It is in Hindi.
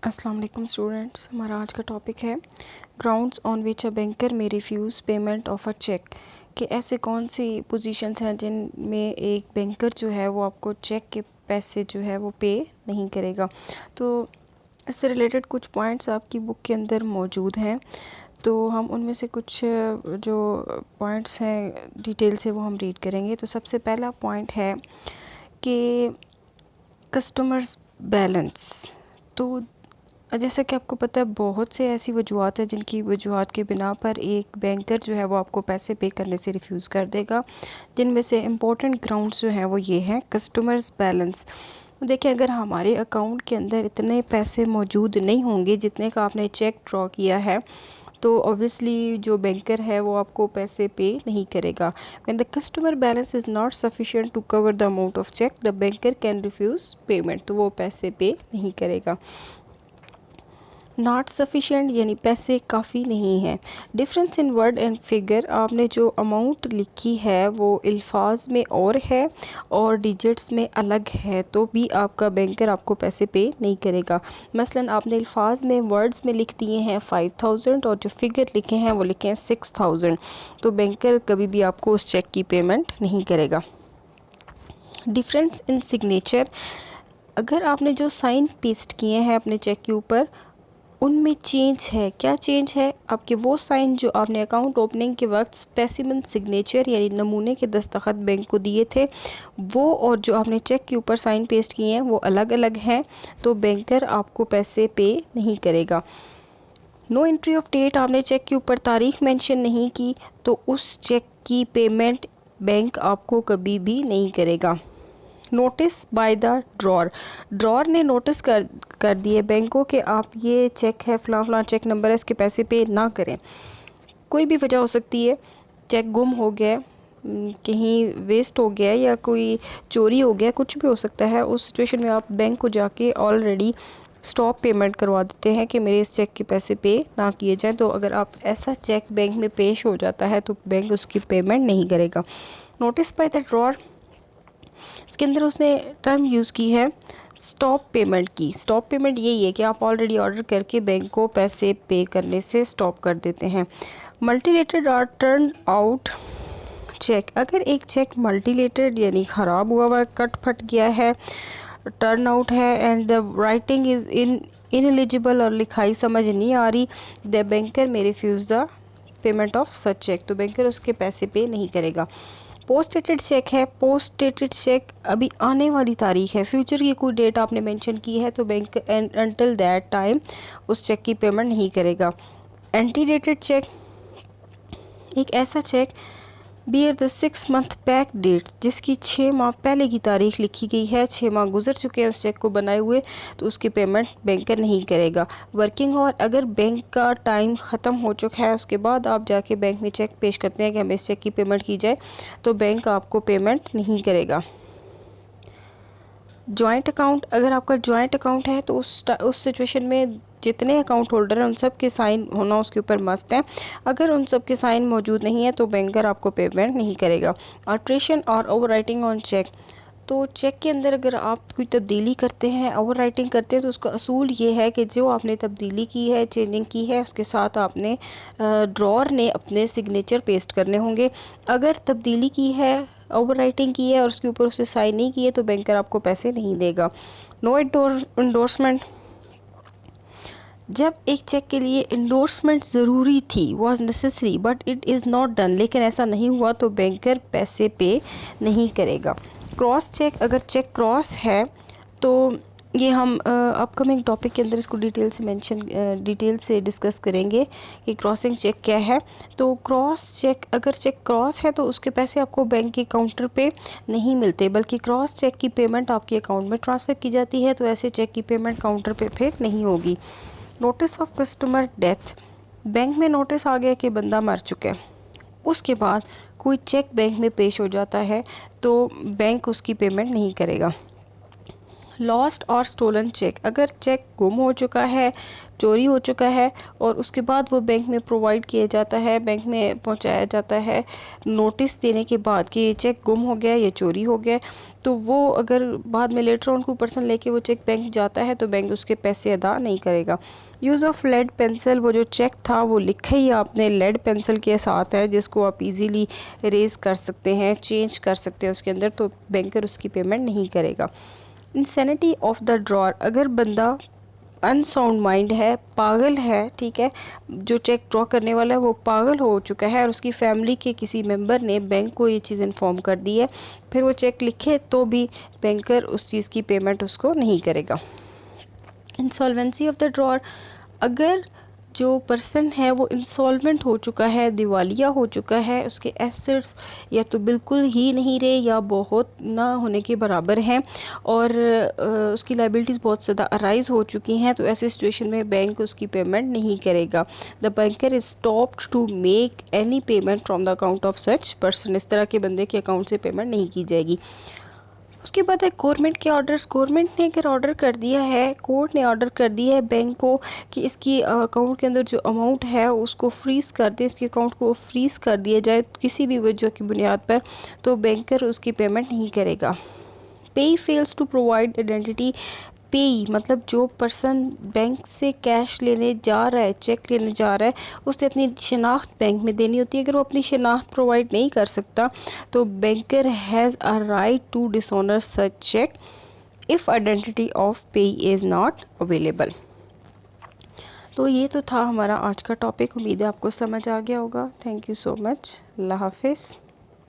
अस्सलाम वालेकुम स्टूडेंट्स, हमारा आज का टॉपिक है grounds on which a banker may refuse payment of a cheque. कि ऐसे कौन सी पोजीशंस हैं जिनमें एक बैंकर जो है वो आपको चेक के पैसे जो है वो पे नहीं करेगा। तो इससे रिलेटेड कुछ पॉइंट्स आपकी बुक के अंदर मौजूद हैं, तो हम उनमें से कुछ जो पॉइंट्स हैं डिटेल से वो हम रीड करेंगे। तो सबसे पहला पॉइंट है कि कस्टमर्स बैलेंस। तो जैसा कि आपको पता है बहुत से ऐसी वजूहत है जिनकी वजूहत के बिना पर एक बैंकर जो है वो आपको पैसे पे करने से रिफ्यूज़ कर देगा। जिनमें से इम्पोर्टेंट ग्राउंड्स जो हैं वो ये हैं कस्टमर्स बैलेंस। देखिए, अगर हमारे अकाउंट के अंदर इतने पैसे मौजूद नहीं होंगे जितने का आपने चेक ड्रॉ किया है, तो ऑब्वियसली जो बैंकर है वो आपको पैसे पे नहीं करेगा। When the customer balance is not sufficient to cover the amount of cheque, the banker can refuse payment. तो वो पैसे पे नहीं करेगा। नॉट सफिशिएंट यानी पैसे काफ़ी नहीं है। Difference in word and figure, आपने जो अमाउंट लिखी है वो अल्फाज में और है और डिजिट्स में अलग है, तो भी आपका बैंकर आपको पैसे पे नहीं करेगा। मसलन आपने अल्फाज में वर्ड्स में लिख दिए हैं 5000 और जो फिगर लिखे हैं वो लिखे हैं 6000, तो बैंकर कभी भी आपको उस चेक की पेमेंट नहीं करेगा। डिफरेंस इन सिग्नेचर, अगर आपने जो साइन पेस्ट किए हैं अपने चेक के ऊपर उनमें चेंज है। क्या चेंज है? आपके वो साइन जो आपने अकाउंट ओपनिंग के वक्त स्पेसिमन सिग्नेचर यानी नमूने के दस्तखत बैंक को दिए थे, वो और जो आपने चेक के ऊपर साइन पेस्ट किए हैं वो अलग अलग हैं, तो बैंकर आपको पैसे पे नहीं करेगा। नो एंट्री ऑफ डेट, आपने चेक के ऊपर तारीख मेंशन नहीं की, तो उस चेक की पेमेंट बैंक आपको कभी भी नहीं करेगा। Notice by the drawer, drawer ने नोटिस कर दिए बैंक को कि आप ये चेक है फ़लाँ फ़लाँ चेक नंबर है, इसके पैसे पे ना करें। कोई भी वजह हो सकती है, चेक गुम हो गया, कहीं वेस्ट हो गया या कोई चोरी हो गया, कुछ भी हो सकता है। उस सिचुएशन में आप बैंक को जाके ऑलरेडी स्टॉप पेमेंट करवा देते हैं कि मेरे इस चेक के पैसे पे ना किए जाएं। तो अगर आप ऐसा चेक बैंक में पेश हो जाता है तो बैंक उसकी पेमेंट नहीं करेगा। नोटिस बाय द ड्रॉर, इसके अंदर उसने टर्म यूज़ की है स्टॉप पेमेंट की। स्टॉप पेमेंट यही है कि आप ऑलरेडी ऑर्डर करके बैंक को पैसे पे करने से स्टॉप कर देते हैं। मल्टीलेटेड आर टर्न आउट चेक, अगर एक चेक मल्टीलेटेड यानी ख़राब हुआ हुआ कट फट गया है, टर्न आउट है and the writing is ineligible और लिखाई समझ नहीं आ रही, the banker may refuse the payment of such cheque, तो बैंकर उसके पैसे पे नहीं करेगा। पोस्ट डेटेड चेक है, पोस्ट डेटेड चेक अभी आने वाली तारीख है, फ्यूचर की कोई डेट आपने मेंशन की है, तो बैंक अनटिल दैट टाइम उस चेक की पेमेंट नहीं करेगा। एंटी डेटेड चेक, एक ऐसा cheque bear the 6 month back date, जिसकी 6 माह पहले की तारीख लिखी गई है, 6 माह गुजर चुके हैं उस चेक को बनाए हुए, तो उसकी पेमेंट बैंकर नहीं करेगा। वर्किंग और अगर बैंक का टाइम ख़त्म हो चुका है उसके बाद आप जाके बैंक में चेक पेश करते हैं कि हमें इस चेक की पेमेंट की जाए, तो बैंक आपको पेमेंट नहीं करेगा। जॉइंट अकाउंट, अगर आपका जॉइंट अकाउंट है तो उस सिचुएशन में जितने अकाउंट होल्डर हैं उन सब के साइन होना उसके ऊपर मस्ट है। अगर उन सब के साइन मौजूद नहीं है तो बैंकर आपको पेमेंट नहीं करेगा। अल्ट्रेशन और ओवर राइटिंग ऑन चेक, तो चेक के अंदर अगर आप कोई तब्दीली करते हैं, ओवर राइटिंग करते हैं, तो उसका असूल ये है कि जो आपने तब्दीली की है, चेंजिंग की है, उसके साथ आपने ड्रॉर ने अपने सिग्नेचर पेस्ट करने होंगे। अगर तब्दीली की है, ओवर राइटिंग की है और उसके ऊपर उसने साइन नहीं किए, तो बैंकर आपको पैसे नहीं देगा। नो इंडोर्समेंट, जब एक चेक के लिए इंडोर्समेंट ज़रूरी थी, was necessary but it is not done, लेकिन ऐसा नहीं हुआ, तो बैंकर पैसे पे नहीं करेगा। क्रॉस चेक, अगर चेक क्रॉस है तो ये हम अपकमिंग टॉपिक के अंदर इसको डिटेल से डिस्कस करेंगे कि क्रॉसिंग चेक क्या है। तो क्रॉस चेक, अगर चेक क्रॉस है तो उसके पैसे आपको बैंक के काउंटर पे नहीं मिलते, बल्कि क्रॉस चेक की पेमेंट आपके अकाउंट में ट्रांसफ़र की जाती है, तो ऐसे चेक की पेमेंट काउंटर पे फिर नहीं होगी। Notice of customer death, bank में नोटिस आ गया कि बंदा मर चुका है, उसके बाद कोई चेक बैंक में पेश हो जाता है तो बैंक उसकी पेमेंट नहीं करेगा। लॉस्ट और स्टोलन चेक, अगर चेक गुम हो चुका है, चोरी हो चुका है और उसके बाद वो बैंक में प्रोवाइड किया जाता है, बैंक में पहुंचाया जाता है नोटिस देने के बाद कि ये चेक गुम हो गया, ये चोरी हो गया, तो वो अगर बाद में लेटर ऑन कोई पर्सन लेके वो चेक बैंक जाता है तो बैंक उसके पैसे अदा नहीं करेगा। यूज़ ऑफ लेड पेंसिल, वो जो चेक था वो लिखा ही आपने लेड पेंसिल के साथ है, जिसको आप इजीली इरेज कर सकते हैं, चेंज कर सकते हैं उसके अंदर, तो बैंकर उसकी पेमेंट नहीं करेगा। इंसैनिटी ऑफ द ड्रॉर, अगर बंदा अनसाउंड माइंड है, पागल है, ठीक है, जो चेक ड्रॉ करने वाला है वो पागल हो चुका है और उसकी फैमिली के किसी मेंबर ने बैंक को ये चीज़ इन्फॉर्म कर दी है, फिर वो चेक लिखे तो भी बैंकर उस चीज़ की पेमेंट उसको नहीं करेगा। इंसॉल्वेंसी ऑफ द ड्रॉर, अगर जो पर्सन है वो इंसॉल्वेंट हो चुका है, दिवालिया हो चुका है, उसके एसेट्स या तो बिल्कुल ही नहीं रहे या बहुत ना होने के बराबर हैं और उसकी लाइबिलिटीज़ बहुत ज़्यादा अराइज हो चुकी हैं, तो ऐसी सिचुएशन में बैंक उसकी पेमेंट नहीं करेगा। The banker is stopped to make any payment from the account of such person, इस तरह के बंदे के अकाउंट से पेमेंट नहीं की जाएगी। उसके बाद है गवर्नमेंट के ऑर्डर्स, गवर्नमेंट ने अगर ऑर्डर कर दिया है, कोर्ट ने ऑर्डर कर दिया है बैंक को कि इसकी अकाउंट के अंदर जो अमाउंट है उसको फ्रीज़ कर दे, इसके अकाउंट को फ्रीज़ कर दिया जाए किसी भी वजह की बुनियाद पर, तो बैंकर उसकी पेमेंट नहीं करेगा। पे फेल्स टू प्रोवाइड आइडेंटिटी, पेई मतलब जो पर्सन बैंक से कैश लेने जा रहा है, चेक लेने जा रहा है, उसने अपनी शनाख्त बैंक में देनी होती है। अगर वो अपनी शनाख्त प्रोवाइड नहीं कर सकता तो banker has a right to dishonour such cheque if identity of payee is not available. तो ये तो था हमारा आज का टॉपिक, उम्मीद है आपको समझ आ गया होगा। थैंक यू सो मच, अल्लाह हाफिज़।